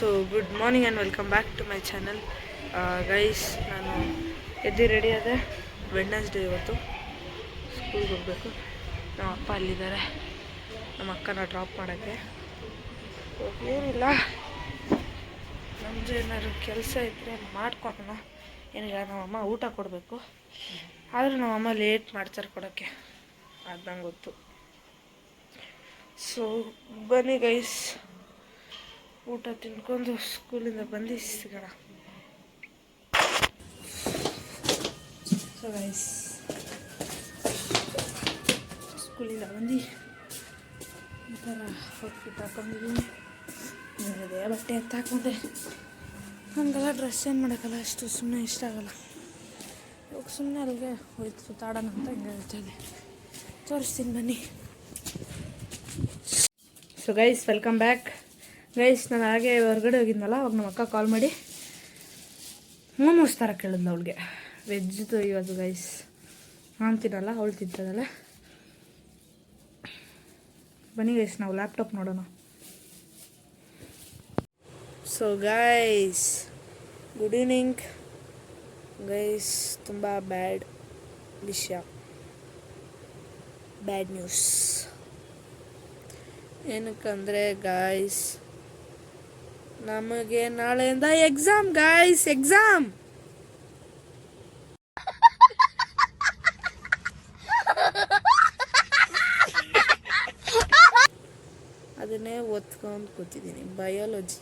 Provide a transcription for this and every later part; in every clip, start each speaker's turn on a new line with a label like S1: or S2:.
S1: So good morning and welcome back to my channel guys. ನಾನು ಎದ್ದು ready ಆದೆ. Wednesday ಇವತ್ತು ಸ್ಕೂಲ್ಗೆ ಹೋಗಬೇಕು. ನಮ್ಮ ಅಪ್ಪ ಅಲ್ಲಿದ್ದಾರೆ, ನಮ್ಮ ಅಕ್ಕನ ಡ್ರಾಪ್ ಮಾಡೋಕ್ಕೆ. ಏನಿಲ್ಲ, ನಮ್ಮದು ಏನಾದ್ರು ಕೆಲಸ ಇದ್ದರೆ ಮಾಡ್ಕೊಳೋಣ. ಏನಿಲ್ಲ, ನಮ್ಮಮ್ಮ ಊಟ ಕೊಡಬೇಕು. ಆದರೂ ನಮ್ಮಮ್ಮ ಲೇಟ್ ಮಾಡ್ತಾರೆ ಕೊಡೋಕ್ಕೆ, ಅದು ನಂಗೆ ಗೊತ್ತು. ಸೊ ಬನ್ನಿ ಗೈಸ್, ಊಟ ತಿನ್ಕೊಂಡು ಸ್ಕೂಲಿಂದ ಬಂದು ಸಿಗೋಣ. ಸೊ ಗೈಸ್, ಸ್ಕೂಲಿಂದ ಬಂದು ಈ ಥರ ಔಟ್ಫಿಟ್ ಹಾಕೊಂಡಿದ್ದೀನಿ. ಅದೇ ಬಟ್ಟೆ ಎತ್ತು ಹಾಕೊಂಡೆ. ಹಂಗೆಲ್ಲ ಡ್ರೆಸ್ ಏನು ಮಾಡೋಕ್ಕಲ್ಲ, ಅಷ್ಟು ಸುಮ್ಮನೆ ಇಷ್ಟ ಆಗಲ್ಲ. ಇವಾಗ ಸುಮ್ಮನೆ ಅಲ್ಲಿಗೆ ಹೋಯ್ತು ಸುತ್ತಾಡೋಣ ಅಂತ ಹಿಂಗೆ ಹೇಳ್ತಾಯಿದ್ದೆ. ತೋರಿಸ್ತೀನಿ ಬನ್ನಿ. So guys, welcome back. Guys, ನಾನು ಹಾಗೆ ಹೊರಗಡೆ ಹೋಗಿದ್ನಲ್ಲ, ಅವಾಗ ನಮ್ಮ ಅಕ್ಕ ಕಾಲ್ ಮಾಡಿ ಮೋಮೋಸ್ ಥರ ಕೇಳಿದ್ಲು ಅವಳಿಗೆ. ವೆಜ್ದು ಇವತ್ತು ಗೈಸ್ ನಾನು ತಿನ್ನಲ್ಲ, ಅವಳು ತಿಂತದಲ್ಲ. ಬನ್ನಿ ಗೈಸ್, ನಾವು ಲ್ಯಾಪ್ಟಾಪ್ ನೋಡೋಣ. So guys, good evening guys. ತುಂಬ ಬ್ಯಾಡ್ ವಿಷಯ, ಬ್ಯಾಡ್ ನ್ಯೂಸ್. ಏನಕ್ಕಂದರೆ ಗಾಯ್ಸ್, ನಮಗೆ ನಾಳೆಯಿಂದ ಎಕ್ಸಾಮ್ ಗಾಯ್ಸ್, ಎಕ್ಸಾಮ್. ಅದನ್ನೇ ಓದ್ಕೊಂಡು ಕೂತಿದ್ದೀನಿ, ಬಯಾಲಜಿ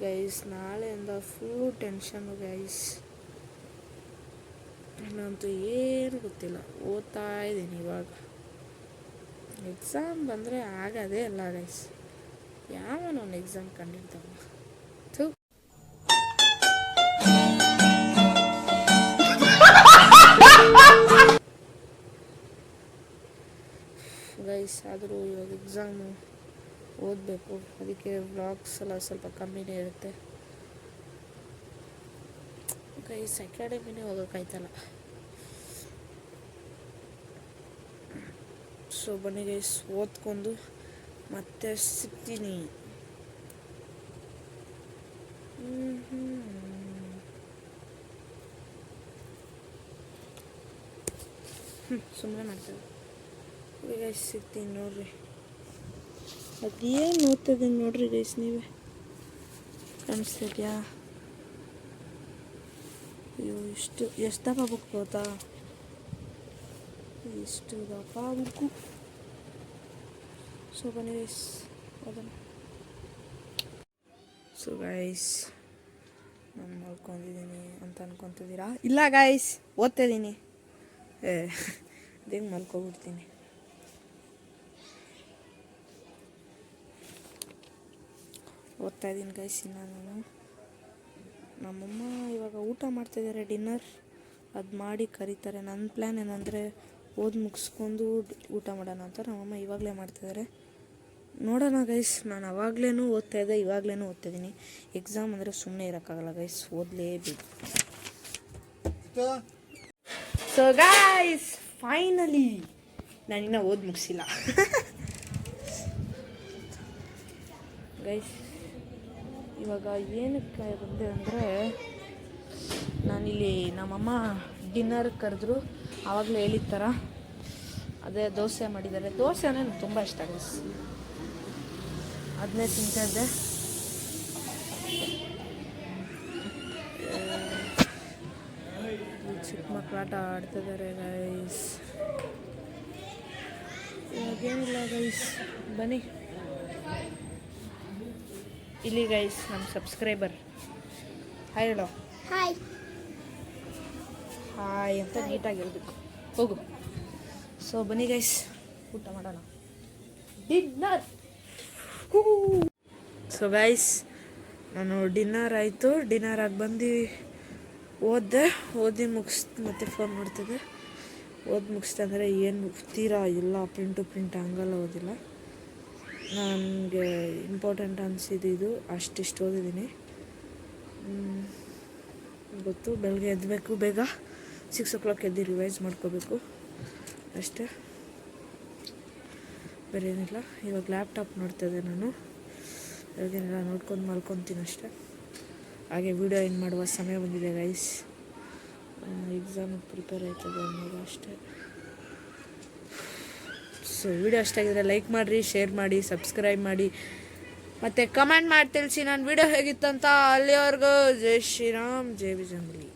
S1: ಗೈಸ್. ನಾಳೆಯಿಂದ ಫುಲ್ ಟೆನ್ಷನ್ನು ಗೈಸ್. ನಂತೂ ಏನು ಗೊತ್ತಿಲ್ಲ, ಓದ್ತಾ ಇದ್ದೀನಿ ಇವಾಗ. ಎಕ್ಸಾಮ್ ಬಂದರೆ ಆಗೋದೇ ಅಲ್ಲ ಗೈಸ್. ಯಾವನೊಂದು ಎಕ್ಸಾಮ್ ಕಂಡಿರ್ತಾವ. ಗೈಸ್, ಆದರೂ ಇವಾಗ ಎಕ್ಸಾಮು ಓದಬೇಕು. ಅದಕ್ಕೆ ವ್ಲಾಗ್ಸ್ ಎಲ್ಲ ಸ್ವಲ್ಪ ಕಮ್ಮಿನೇ ಇರುತ್ತೆ ಗೈಸ್. ಅಕಾಡೆಮಿನೇ ಹೋಗೋಕ್ಕಾಯ್ತಲ್ಲ. ಸೊ ಬನ್ನಿ ಗೈಸ್, ಓದ್ಕೊಂಡು ಮತ್ತೆ ಸಿಗ್ತೀನಿ. ಸುಮ್ಮನೆ ಮಾಡ್ತೇವೆ ಗೈಸ್, ಸಿಗ್ತೀನಿ ನೋಡ್ರಿ. ಅದೇನು ಓದ್ತಿದ್ದೀನಿ ನೋಡ್ರಿ ಗೈಸ್, ನೀವೇ ಕಾಣಿಸ್ತಿದ್ಯಾ? ಅಯ್ಯೋ, ಎಷ್ಟು ದಪ್ಪ ಬುಕ್ ಗೊತ್ತಾ? ಇಷ್ಟು ದಪ್ಪ ಬುಕ್ಕು. ಸೊ ಬನ್ನಿ ಗೈಸ್, ಓದೋಣ. ಸೊ ಗೈಸ್, ನಾನು ಮಲ್ಕೊಂಡಿದ್ದೀನಿ ಅಂತ ಅನ್ಕೊತಿದ್ದೀರಾ? ಇಲ್ಲ ಗೈಸ್, ಓದ್ತಾಯಿದ್ದೀನಿ. ಅದೇನು ಮಲ್ಕೊಬಿಡ್ತೀನಿ. ಓದ್ತಾಯಿದ್ದೀನಿ ಗೈಸ್. ಇನ್ನು ನಾನು, ನಮ್ಮಮ್ಮ ಇವಾಗ ಊಟ ಮಾಡ್ತಾಯಿದ್ದಾರೆ, ಡಿನ್ನರ್. ಅದು ಮಾಡಿ ಕರೀತಾರೆ. ನನ್ನ ಪ್ಲ್ಯಾನ್ ಏನಂದರೆ ಓದಿ ಮುಗಿಸ್ಕೊಂಡು ಊಟ ಮಾಡೋಣ ಅಂತ. ನಮ್ಮಮ್ಮ ಇವಾಗಲೇ ಮಾಡ್ತಿದ್ದಾರೆ. ನೋಡೋಣ ಗೈಸ್. ನಾನು ಅವಾಗಲೇ ಓದ್ತಾಯಿದ್ದೆ, ಇವಾಗಲೇ ಓದ್ತಾಯಿದ್ದೀನಿ. ಎಕ್ಸಾಮ್ ಅಂದರೆ ಸುಮ್ಮನೆ ಇರೋಕ್ಕಾಗಲ್ಲ ಗೈಸ್, ಓದಲೇಬೇಕು. ಸೊ ಗೈಸ್, ಫೈನಲಿ ನಾನಿನ್ನೂ ಓದಿ ಮುಗಿಸಿಲ್ಲ ಗೈಸ್. ಇವಾಗ ಏನಕ್ಕೆ ಬಂದೆ ಅಂದರೆ, ನಾನಿಲ್ಲಿ ನಮ್ಮಮ್ಮ ಡಿನ್ನರ್ ಕರೆದ್ರು. ಆವಾಗಲೇ ಹೇಳಿದ ಥರ ಅದೇ ದೋಸೆ ಮಾಡಿದ್ದಾರೆ. ದೋಸೆ ಅಂದರೆ ನನಗೆ ತುಂಬ ಇಷ್ಟ ಗೈಸ್, ಅದನ್ನೇ ತಿಂತಾಯಿದ್ದೆ. ಚಿಕ್ಕ ಮಕ್ಕಳು ಆಟ ಆಡ್ತಿದ್ದಾರೆ ಗೈಸ್. ಇವಾಗೇನಿಲ್ಲ ಗೈಸ್, ಬನ್ನಿ ಇಲ್ಲಿ ಗೈಸ್. ನಮ್ಮ ಸಬ್ಸ್ಕ್ರೈಬರ್ ಹಾಯ್ ಹೇಳೋ. ಹಾಯ್ ಹಾಯ್ ಅಂತ ನೀಟಾಗಿ ಹೇಳ್ಬೇಕು, ಹೋಗು. ಸೊ ಬನ್ನಿ ಗೈಸ್, ಊಟ ಮಾಡೋಣ, ಡಿನ್ನರ್. ಸೊ ಗೈಸ್, ನಾನು ಡಿನ್ನರ್ ಆಯಿತು. ಡಿನ್ನರ್ ಆಗಿ ಬಂದು ಓದಿ ಮುಗಿಸ್ತು. ಮತ್ತೆ ಫೋನ್ ಮಾಡ್ತಿದ್ದೆ. ಓದಿ ಮುಗಿಸ್ತೆ ಅಂದರೆ ಏನು ತೀರಾ ಇಲ್ಲ, ಪ್ರಿಂಟ್ ಹಂಗೆಲ್ಲ ಓದಿಲ್ಲ. ನನಗೆ ಇಂಪಾರ್ಟೆಂಟ್ ಅನಿಸಿದ್ದು ಅಷ್ಟಿಷ್ಟು ಓದಿದ್ದೀನಿ. ಗೊತ್ತು, ಬೆಳಗ್ಗೆ ಎದ್ದಬೇಕು, ಬೇಗ 6 o'clock ಎದ್ದು ರಿವೈಸ್ ಮಾಡ್ಕೋಬೇಕು ಅಷ್ಟೇ, ಬೇರೆ ಏನಿಲ್ಲ. ಇವಾಗ ಲ್ಯಾಪ್ಟಾಪ್ ನೋಡ್ತಾಯಿದ್ದೆ ನಾನು. ಇವಾಗೇನೆಲ್ಲ ನೋಡ್ಕೊಂಡು ಮಲ್ಕೊತೀನಿ ಅಷ್ಟೇ. ಹಾಗೆ ವಿಡಿಯೋ ಏನು ಮಾಡುವ ಸಮಯ ಬಂದಿದೆ ಗೈಸ್. ಎಕ್ಸಾಮಿಗೆ ಪ್ರಿಪೇರ್ ಆಯ್ತದೆ ಅನ್ನೋದು ಅಷ್ಟೇ. ಸೊ ವಿಡಿಯೋ ಅಷ್ಟಾಗಿದ್ರೆ ಲೈಕ್ ಮಾಡಿರಿ, ಶೇರ್ ಮಾಡಿ, ಸಬ್ಸ್ಕ್ರೈಬ್ ಮಾಡಿ ಮತ್ತು ಕಮೆಂಟ್ ಮಾಡಿ ತಿಳಿಸಿ ನಾನು ವಿಡಿಯೋ ಹೇಗಿತ್ತಂತ. ಅಲ್ಲಿವರೆಗೂ ಜೈ ಶ್ರೀರಾಮ್, ಜೈ ವಿಜಯಂಬಲಿ.